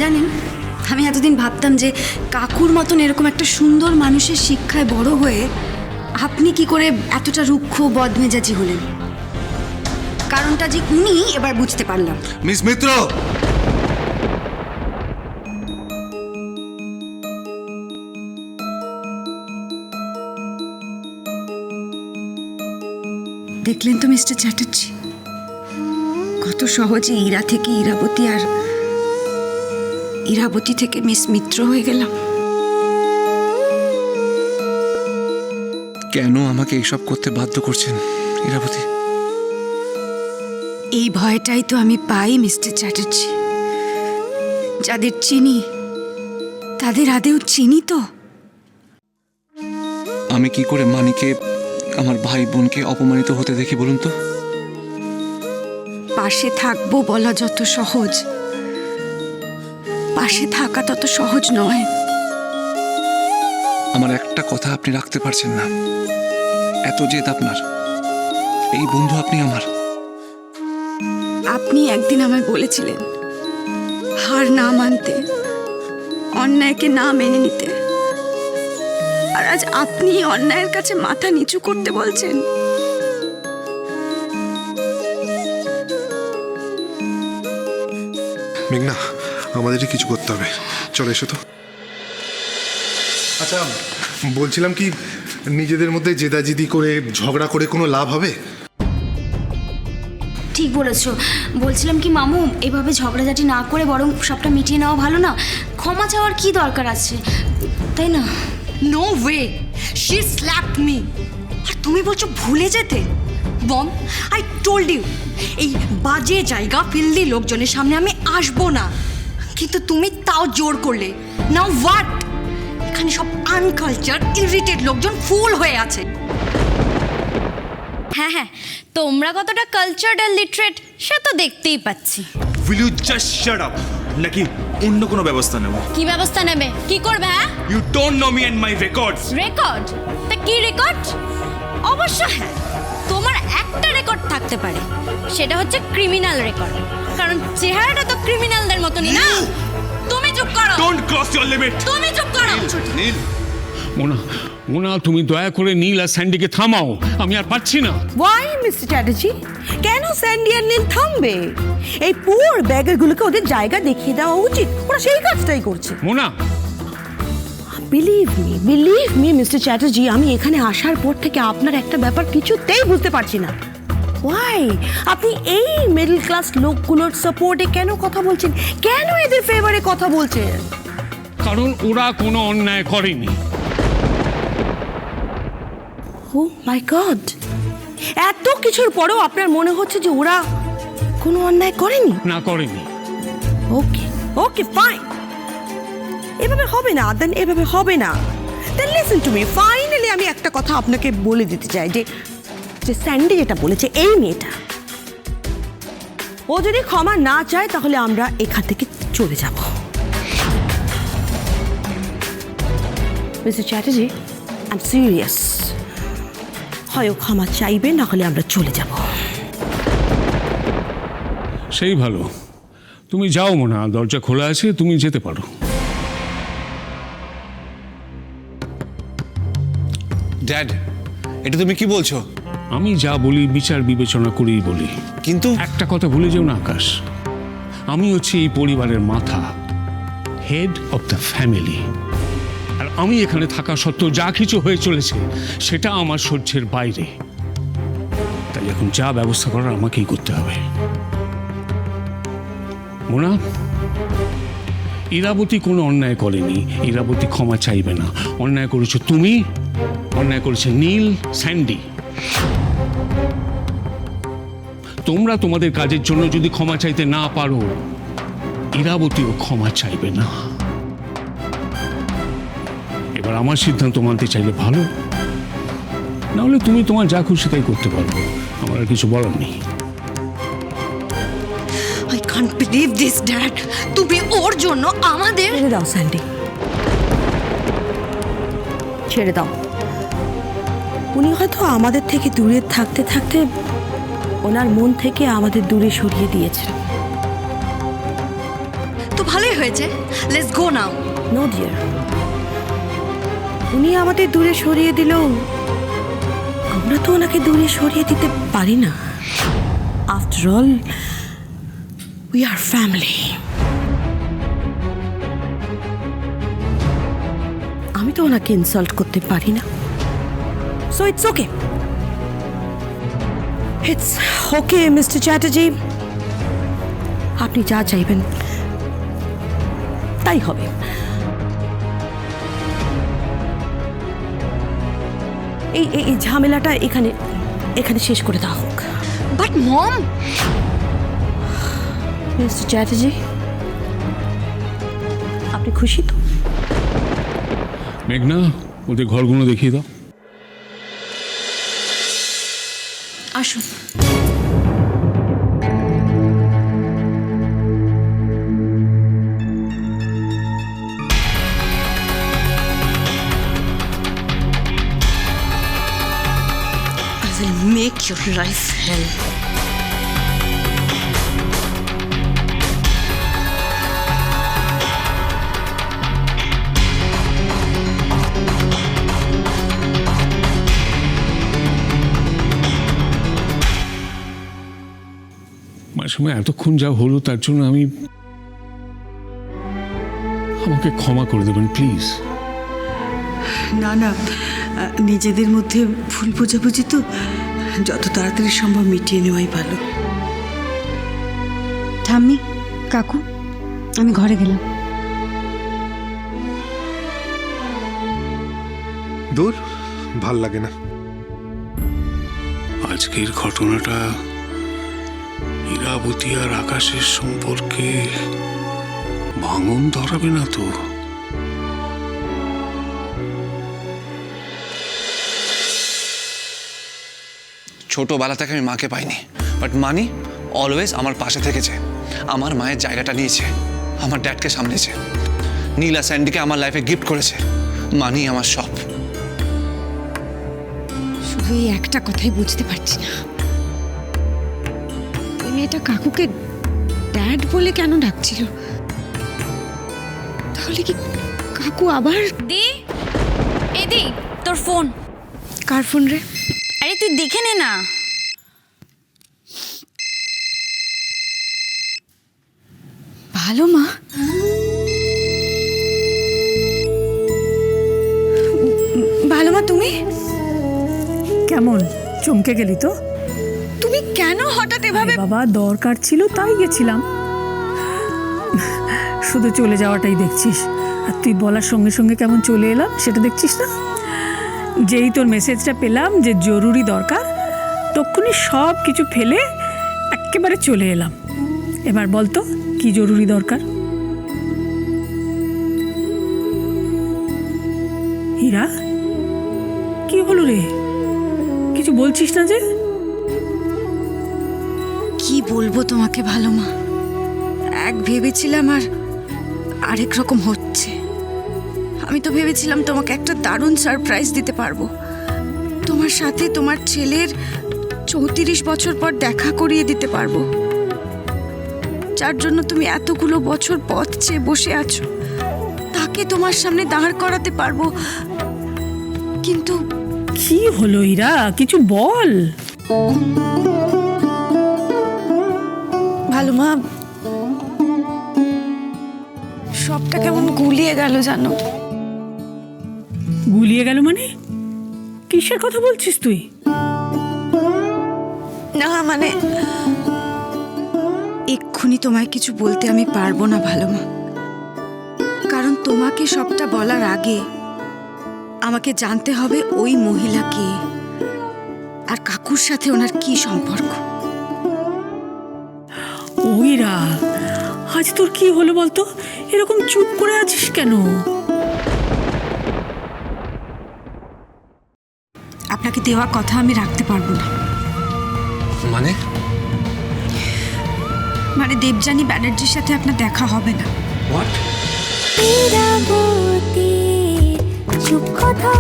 জানেন, আমি এতদিন ভাবতাম যে কাকুর মতন এরকম একটা সুন্দর মানুষের শিক্ষায় বড় হয়ে আপনি কি করে এতটা রুক্ষ বদমেজাজি হলেন। কারণটা যে উনি এবার বুঝতে পারলাম। মিস মিত্র, দেখলেন তো মিস্টার চ্যাটার্জি, কত সহজে ইরা থেকে ইরাবতী আর ইরাবতী থেকে মিস মিত্র হয়ে গেলাম। কেন আমাকে এইসব করতে বাধ্য করছেন ইরাবতী? এই ভয়টাই তো আমি পাই মিস্টার চ্যাটার্জি। যাদের চিনি তাদের আদেও চিনি তো। আমি কি করে মানিকে, আমার ভাই বোনকে অপমানিত হতে দেখি বলুন তো? পাশে থাকবো বলা যত সহজ, পাশে থাকা তত সহজ নয়। আমার একটা কথা আপনি রাখতে পারছেন না। এত জেদ আপনার। এই বন্ধু আপনি আমার। আপনি একদিন আমায় বলেছিলেন হার না মানতে, অন্যায়কে না মেনে নিতে, আর আজ আপনি অন্যায়ের কাছে মাথা নিচু করতে বলছেন। মেঘনা, আমাদেরই কিছু করতে হবে। চলো এসো তো। আচ্ছা, বলছিলাম কি, নিজেদের মধ্যে জেদাজিদি করে ঝগড়া করে কোনো লাভ হবে? ঠিক বলেছো। বলছিলাম কি মামু, এভাবে ঝগড়াঝাটি না করে বরং সবটা মিটিয়ে নেওয়া ভালো না? ক্ষমা চাওয়ার কি দরকার আছে, তাই না? No way, she slapped me. আর তুমি বলছো ভুলে যেতে? বম, আই টোল্ড ইউ, এই বাজে জায়গা ফিল্দি লোকজনের সামনে আমি আসবো না, কিন্তু তুমি তাও জোর করলে। Now what? এখানে সব আনকালচার ইরিটেড লোকজন ফুল হয়ে আছে। হ্যাঁ হ্যাঁ, তোমরা কতটা কালচারড আর লিটারেট সে তো দেখতেই পাচ্ছি। Will you just shut up, নাকি অন্য কোনো ব্যবস্থা নেব? কি ব্যবস্থা নেবে? কি করবে? হ্যাঁ, you don't know me and my records. Record? তা কি রেকর্ড? অবশ্য হ্যাঁ, তোমার একটা রেকর্ড থাকতে পারে, সেটা হচ্ছে ক্রিমিনাল রেকর্ড, কারণ চেহারাটা তো ক্রিমিনালদের মতনই না। তুমি চুপ করো। Don't cross your limit. তুমি চুপ করো। নীল, মোনা, মোনা, তুমি দয়া করে নীল আর স্যান্ডিকে থামাও। আমি আর পারছি না। ওয়াই মিস্টার চ্যাটার্জি, কেন স্যান্ডি আর নীল থামবে? এই পুর ব্যাগগুলোকে ওদের জায়গা দেখিয়ে দেওয়া উচিত। ওরা সেই কাজটাই করছে। Mona, believe me mister Chatterjee, আমি এখানে আসার পর থেকে আপনার একটা ব্যাপার কিছুতেই বুঝতে পারছি না। ওয়াই আপনি এই মিডল ক্লাস লোকগুলোর সাপোর্টে কেন কথা বলছেন? কেন এদের ফেভারে কথা বলছেন? কারণ ওরা কোনো অন্যায় করেনি। ও মাই গড, এত কিছুর পরেও আপনার মনে হচ্ছে যে ওরা কোনো অন্যায় করেনি? না, করেনি। ওকে ওকে ফাইন, এভাবে হবে না, দেন এভাবে হবে না। দেন লিসেন টু মি, ফাইনালি আমি একটা কথা আপনাকে বলে দিতে চাই যে যে স্যান্ডি যেটা বলেছে, এই মেয়েটা ও যদি ক্ষমা না চায় তাহলে আমরা এখান থেকে চলে যাব। Mister Chatterjee, I am serious. হয় ও ক্ষমা চাইবে, না হলে আমরা চলে যাব। সেই ভালো, তুমি যাও মোনা, দরজা খোলা আছে, তুমি যেতে পারো। ড্যাড, এটা তুমি কি বলছো? আমি যা বলি বিচার বিবেচনা করেই বলি। কিন্তু একটা কথা ভুলে যেও না আকাশ, আমি হচ্ছি এই পরিবারের মাথা, হেড অফ দ্য ফ্যামিলি। আর আমি এখানে থাকা সত্ত্বেও যা কিছু হয়ে চলেছে সেটা আমার সহ্যের বাইরে। তাই এখন যা ব্যবস্থা করার আমাকেই করতে হবে। মোনা, ইরাবতী কোনো অন্যায় করেনি, ইরাবতী ক্ষমা চাইবে না। অন্যায় করেছো তুমি, অন্যায় করেছে নীল, স্যান্ডি। তোমরা তোমাদের কাজের জন্য যদি ক্ষমা চাইতে না পারো, ইরাবতীও ক্ষমা চাইবে না। এবার আমার সিদ্ধান্ত মানতে চাইলে ভালো, নাহলে তুমি তোমার যা খুশি তাই করতে পারো, আমার আর কিছু বলার নেই। I can't believe this dad, তুমি ওর জন্য আমাদের। ছেড়ে দাও স্যান্ডি, ছেড়ে দাও। উনি হয়তো আমাদের থেকে দূরে থাকতে থাকতে ওনার মন থেকে আমাদের দূরে সরিয়ে দিয়েছেন। তুমি ভালোই হয়েছে, let's go now. No dear, উনি আমাদের দূরে সরিয়ে দিলেও আমরা তো ওনাকে দূরে সরিয়ে দিতে পারি না। After all we are family. আমি তো ওনাকে ইনসাল্ট করতে পারি না। So it's okay, it's okay mister Chatterjee, আপনি যা চাইবেন তাই হবে। এই ঝামেলাটা এখানে এখানে শেষ করে দেওয়া হোক। বাট মম, মিস্টার চ্যাটার্জি, আপনি খুশি তো? মেঘনা, ওদের ঘরগুলো দেখিয়ে দাও। আসুন। I will make your life hell. মাসিমা, এতক্ষণ যা হলো তার জন্য আমাকে ক্ষমা করে দেবেন প্লিজ। না না, নিজেদের মধ্যে ভুল বোঝাবুঝি তো যত তাড়াতাড়ি সম্ভব মিটিয়ে নেওয়াই ভালো। ঠাম্মি, কাকু, আমি ঘরে গেলাম। দূর, ভাল লাগে না। আজকের ঘটনাটা ইরাবতী আর আকাশের সম্পর্কে ভাঙন ধরাবে না তো? ছোটবেলা থেকে আমি মাকে পাইনি, বাট মানি অলওয়েজ আমার পাশে থেকেছে, আমার মায়ের জায়গাটা নিয়েছে, আমার ড্যাডকে সামলেছে, নীলা স্যান্ডিকে আমার লাইফে গিফট করেছে। মানি আমার সব। শুধু এই একটা কথাই বুঝতে পারছি না, ওই মেয়েটা কাকুকে ড্যাড বলে কেন ডাকছিল? তাহলে কি কাকু আবার? দি, এদি তোর ফোন। কার ফোন রে? আরে তুই দেখে নে না। ভালো মা, ভালো মা, তুমি কেমন চমকে গেলি তো? তুমি কেন হঠাৎ এভাবে? বাবা, দরকার ছিল তাই গেছিলাম। শুধু চলে যাওয়াটাই দেখছিস, আর তুই বলার সঙ্গে সঙ্গে কেমন চলে এলাম সেটা দেখছিস না? যেই তোর মেসেজটা পেলাম যে জরুরি দরকার, তখনই সব কিছু ফেলে একেবারে চলে এলাম। এবার বলতো কি জরুরি দরকার? হীরা, কি হলো রে? কিছু বলছিস না যে? কি বলবো তোমাকে ভালো মা, এক ভেবেছিলাম আর আরেক রকম হচ্ছে। আমি তো ভেবেছিলাম তোমাকে একটা দারুণ সারপ্রাইজ দিতে পারবো, তোমার সাথে তোমার ছেলের 34 বছর পর দেখা করিয়ে দিতে পারবো, যার জন্য তুমি এতগুলো বছর পথ চেয়ে বসে আছো, তাকে তোমার সামনে দাঁড় করাতে পারবো। কিন্তু কি হলো হীরা, কিছু বল। ভালো মা, সবটা কেমন গুলিয়ে গেল জানো? গুলিয়ে গেল মানে? কিসের কথা বলছিস তুই? না মানে এক্ষুনি তোমায় কিছু বলতে আমি পারবো না ভালো মা, কারণ তোমাকে সবটা বলার আগে আমাকে জানতে হবে ওই মহিলা কে আর কাকুর সাথে ওনার কি সম্পর্ক। ওইরা, আজ তোর কি হলো বলতো? এরকম চুপ করে আছিস কেন? আপনাকে দেওয়া কথা আমি রাখতে পারবো না। মানে মানে দেবযানী ব্যানার্জির সাথে আপনার দেখা হবে না। হোয়াট? চুপ কথা